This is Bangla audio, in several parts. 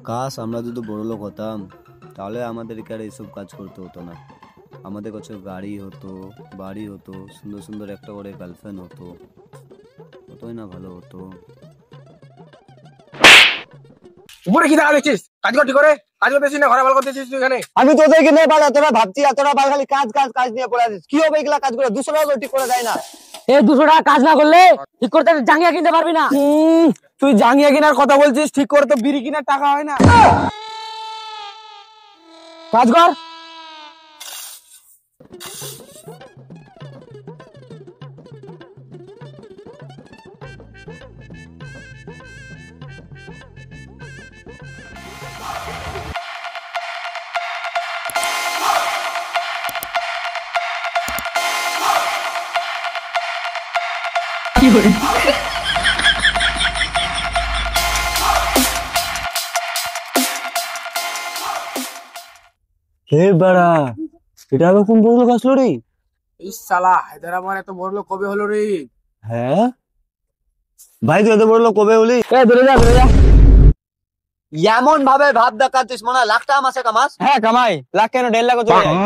কাশ আমরা যদি বড় লোক হতাম তাহলে আমাদেরকে আর এইসব কাজ করতে হতো না। আমাদের কাছে গাড়ি হতো, বাড়ি হতো, সুন্দর সুন্দর একটা করে গার্লফ্রেন্ড হতো, কতই না ভালো হতো। উপরে কি দেখা দেখছিস? কাজ করতে করে কাজ করতেছিস না ঘরে ভালো করতেছিস তুই এখানে? আমি তোদেরকে নেই পালা, তোরা ভাবছি আর তোরা খালি কাজ কাজ কাজ নিয়ে পড়ে আছিস। কি হবে এগুলা কাজ করে? 200 টাকা ঠিক করে দেয় না। এই 200 টাকা কাজ না করলে ঠিক করতে জাঙ্গিয়া কিনতে পারবি না। তুই জাঙ্গিয়া কেনার কথা বলছিস, ঠিক করে তো বিড়ি কেনার টাকা হয় না। কাজ কর। হে বাড়া, এটা আবার কোন বড় লোক আসলো রে? এই শালা হায়দ্রাবাদ এত বড় লোক কবে হলো রে? হ্যাঁ ভাই, তুই এত বড় লোক কবে হলি? ধরে যা ধরে যা। এমন ভাবে ভাব দেখাচ্ছিস মনে হয় লাখ টাকা মাসে কামাস। হ্যাঁ কামাই, লাখ কেন 1.5 লাখ চলে যায়।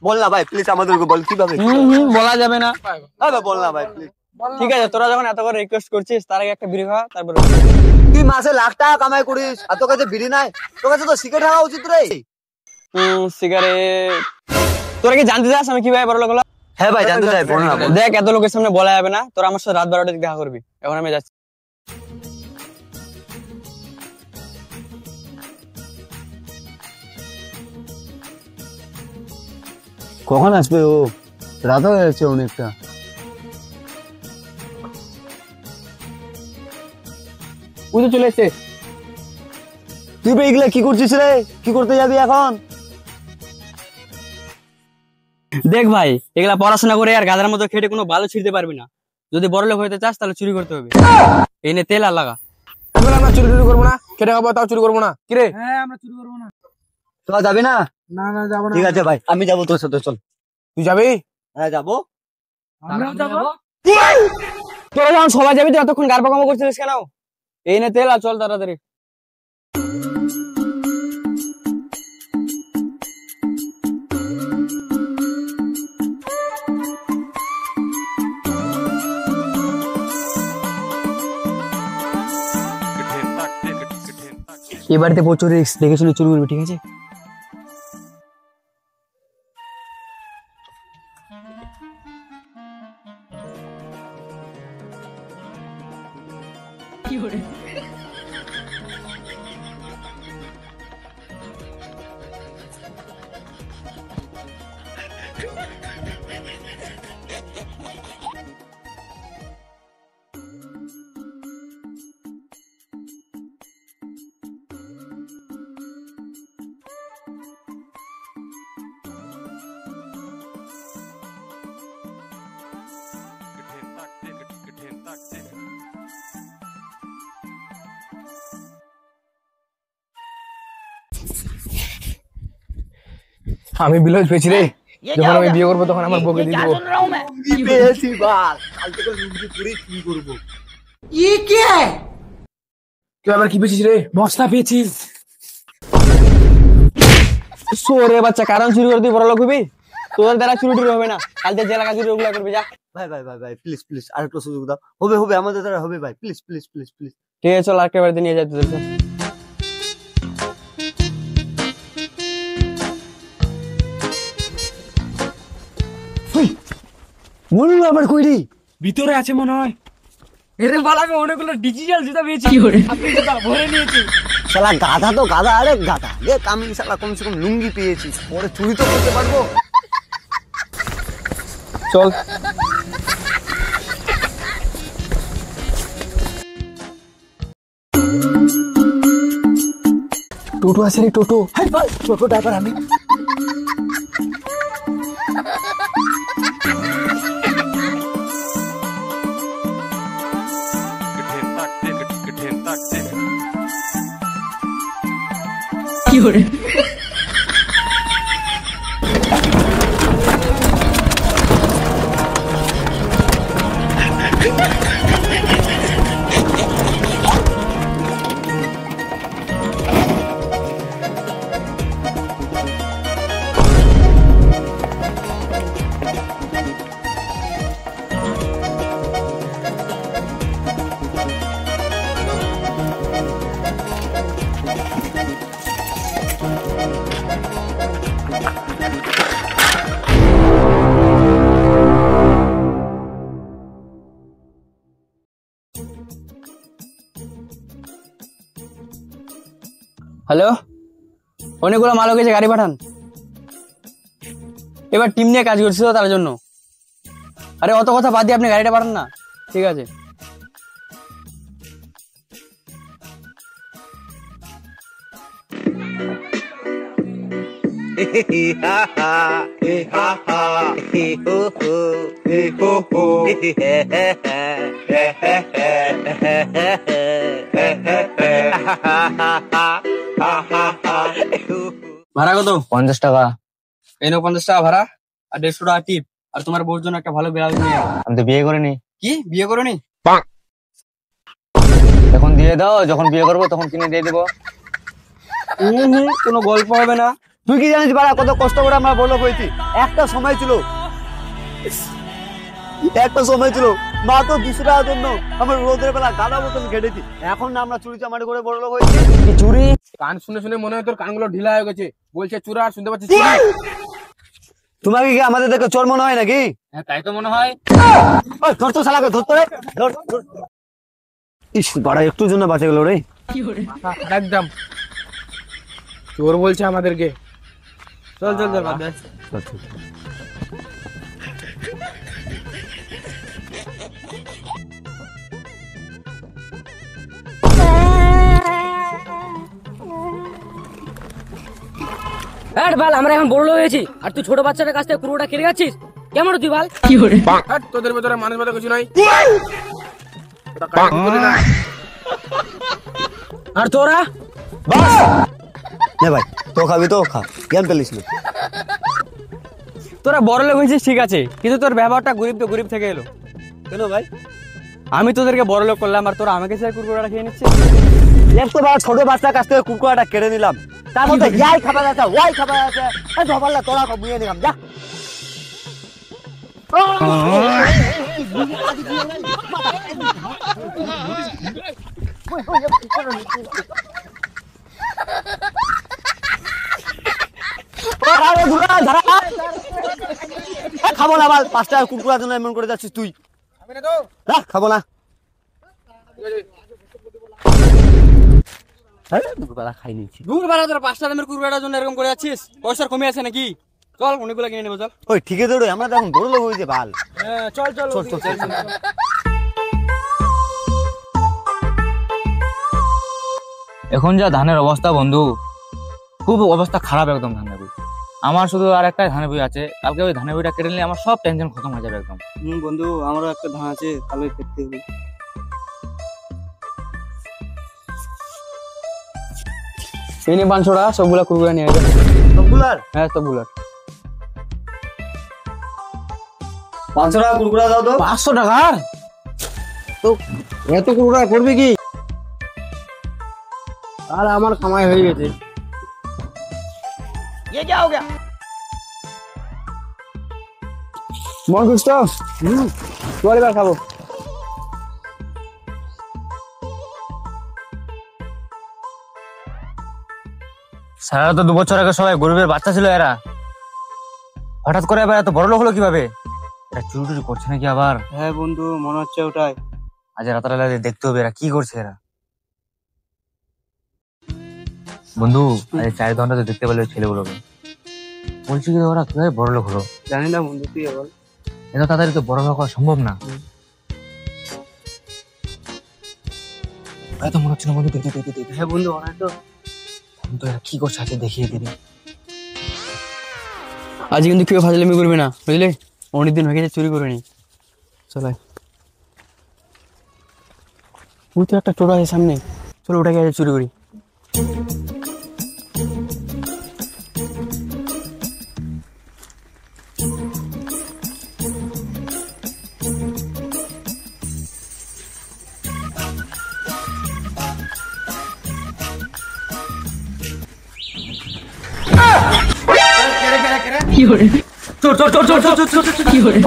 বল না ভাই প্লিজ, আমাদেরকে বল কিভাবে। বলা যাবে না। বল না ভাই প্লিজ। ঠিক আছে, তোরা যখন এত করে রিকোয়েস্ট করছিস তার আগে একটা বিড়ি খা, তারপর তুই মাসে লাখ টাকা কামাই করিস আর তোর কাছে বিড়ি নাই? তোর কাছে তো সিগারেট খাওয়া উচিত রে। সিগারেট। তোরা কি জানতে চাস আমি কিভাবে বড় লোক হলাম? হ্যাঁ ভাই জানতে চাই, বল না। দেখ, এত লোকের সামনে বলা যাবে না। তোরা আমার সাথে রাত 12টার দিকে দেখা করবি। এখন আমি যাচ্ছি। কখন আসবে ও? রাত হয়ে যাচ্ছে অনেকটা। ওই তো চলে এসছে। তুই এগুলা কি করছিস রে? কি করতে যাবি এখন? দেখ ভাই, এগুলা পড়াশোনা করে আর গাধার মতো খেটে কোনো ভালো ছিড়তে পারবি না। যদি বড় লোক হইতে চাস তাহলে চুরি করতে হবে। এই নে তেল আর লাগা। আমরা চুরি টুরি করবো না, খেটে খাবো তাও চুরি করবো না। কিরে? হ্যাঁ, আমরা চুরি করবো না। তোরা যাবি না? না না যাবো না। ঠিক আছে ভাই, আমি যাবো তোর সাথে, চল। তুই যাবি? হ্যাঁ যাবো। আমরাও যাবো। তোরা যখন সবাই যাবি তো এতক্ষণ গার পাকামো করছিস কেন? এই নে তেল আর চল তাড়াতাড়ি। এই বাড়িতে প্রচুর রিস্ক, দেখে শুনে চুরি করবি, ঠিক আছে? আমি বিলাস পেয়েছি রে। যখন আমি বিয়ে করবো তখন আমার বউকে দিয়ে দেবো। পেয়েছি বাল, কাল থেকে লুঙ্গি পরে কি করবো? তুই আবার কি পেয়েছিস রে? বস্তা পেয়েছিস। সোরে বাচ্চা, কারণ চুরি করে তুই বড় লোক হবি? তোর দ্বারা চুরি টুরি হবে না। কাল থেকে যে এলাকা চুরি ওগুলা করবি, যা। ভাই ভাই ভাই ভাই প্লিজ প্লিজ আর একটা সুযোগ দাও। হবে হবে, আমাদের দ্বারা হবে ভাই, প্লিজ প্লিজ প্লিজ প্লিজ। ঠিক আছে, চল আরেকটা বাড়িতে নিয়ে যাই তোদেরকে। মনুল আবার কইরি ভিতরে আছে মনে হয়। এরে বাল, আমি অনেকগুলো ডিজিটাল জুতা পেয়েছি। আপনি জুতা ভরে নিয়েছি। শালা গাধা তো গাধা, আরে গাধা দেখ আমি শালা কমসে কম লুঙ্গি পেয়েছি, পরে চুরি তো করতে পারবো। চল। টোটো আছে রে, টোটো। ছোট ড্রাইভার আমি। হ্যালো, অনেকগুলো মাল হয়ে গেছে, গাড়ি পাঠান। এবার টিম নিয়ে কাজ করছি তো তার জন্য। আরে অত কথা বাদ দিয়ে আপনি গাড়িটা পাঠান না। ঠিক আছে। ভাড়া কত? 50 টাকা। এই নাও 50 টাকা ভাড়া আর 150 টাকা টিপ। আর তোমার বউর জন্য একটা ভালো ব্লাউজ নিয়ে যাও। আমি তো বিয়ে করিনি। কি বিয়ে করোনি? এখন দিয়ে দাও, যখন বিয়ে করবো তখন কিনে দিয়ে দেবো। কোনো গল্প হবে না। তুই কি জানিস বাড়া কত কষ্ট করে আমরা বড় হয়েছি। একটা সময় ছিল মাত্র 200 টাকার জন্য আমরা রোদের বেলা গাদা মতন খেটেছি। এখন না আমরা চুরি চামারি করে বড় লোক হয়েছি। কি চুরি? কান শুনে শুনে মনে হয় তোর কানগুলো ঢিলা হয়ে গেছে। বলছে চূড়া, আর শুনতে পাচ্ছিস? তোমাকে কি আমাদের দেখে চোর মনে হয় নাকি? হ্যাঁ তাই তো মনে হয়। ওই ধর তো শালাকে, ধর তো রে, ধর, ধর। ইস বাড়া একটু জন্য বাঁচে গেল রে। একদম চোর বলছে আমাদেরকে। চল চল চল বাদ দে। আমরা এখন বড় লোক হয়েছি আর তুই ছোট বাচ্চাটার কাছ থেকে কুড়োটা কেড়ে যাচ্ছিস কেমন তুই বাল? হাট, তোদের ভেতরে মানুষ ভেতরে কিছু নাই। ওটা কাটি বলি না। আর তোরা নে ভাই, তো খাবি তো খা, জ্ঞান পেলিস না। তোরা বড় লোক হয়েছিস ঠিক আছে, কিন্তু তোর ব্যবহারটা গরিব তো গরিব থেকে এলো। কেন ভাই? আমি তোদেরকে বড় লোক করলাম আর তোরা আমাকে সে কুরকুরাটা খেয়ে নিচ্ছিস। একশো বার ছোট বাচ্চার কাছ থেকে কুকুরটা কেড়ে নিলাম, তার মধ্যে ইয়াই খাবার আছে, ওয়াই খাবার আছে, ধপাল্লা তোরা বুঝে নিলাম। যা খাবো না বাল, 5 টাকা কুকুরের জন্য এমন করে যাচ্ছিস তুই। খাবো না। খাই নিচ্ছি। দূর বেলা তোরা 5 টাকা দামের কুরকুরাটার জন্য এরকম করে যাচ্ছিস। পয়সার কমে আছে নাকি? চল অনেকগুলো কিনে নেবো চল। ওই ঠিক আছে রে, আমরা তো এখন বড় লোক হয়েছে বাল। চল চল চল চল চল। এখন যা ধানের অবস্থা বন্ধু, খুব অবস্থা খারাপ একদম ধানের বই। আমার শুধু আর একটা ধানের বই আছে, কালকে ওই ধানের বইটা কেটে নিলে আমার সব টেনশন খতম হয়ে যাবে একদম। বন্ধু আমারও একটা ধান আছে, কালকে খেতে হবে। এই নে 500 টাকা, সবগুলা কুরকুরা নিয়ে যা। সবগুলার? হ্যাঁ সবগুলার। 500 টাকা কুকুরা দাও তো। 500 টাকার তো এত কুরকুরা করবে কি? আর আমার কামাই হয়ে গেছে। ये क्या हो गया? মন খুশ তো? চল এবার খাবো। সারা তো 2 বছর আগে সবাই গরিবের বাচ্চা ছিল এরা, হঠাৎ করে এবার এত বড় লোক হলো কিভাবে? এরা চুরি টুরি করছে নাকি আবার? হ্যাঁ বন্ধু মনে হচ্ছে ওটাই। আজ রাতারাতি দেখতে হবে এরা কি করছে এরা। বন্ধু আজ 4 ঘন্টা তো দেখতে পেলে ওই ছেলেগুলোকে, বলছি কি ওরা কিভাবে বড় লোক হলো? জানি না বন্ধু, তুই বল। এত তাড়াতাড়ি তো বড় লোক হওয়া সম্ভব না। এত মনে হচ্ছে না বন্ধু, দেখতে দেখতে দেখতে হ্যাঁ বন্ধু ওরা তো এরা কি করছে আছে দেখিয়ে দিবি। আজ কিন্তু কেউ ফাজলামি করবে না বুঝলে, অনেকদিন হয়ে গেছে চুরি করিনি। চল ওই তো একটা টোটো আছে সামনে, চলো ওটাকে আজ চুরি করি। চোর চোর চোর চোর চোর চোর চোর কি করে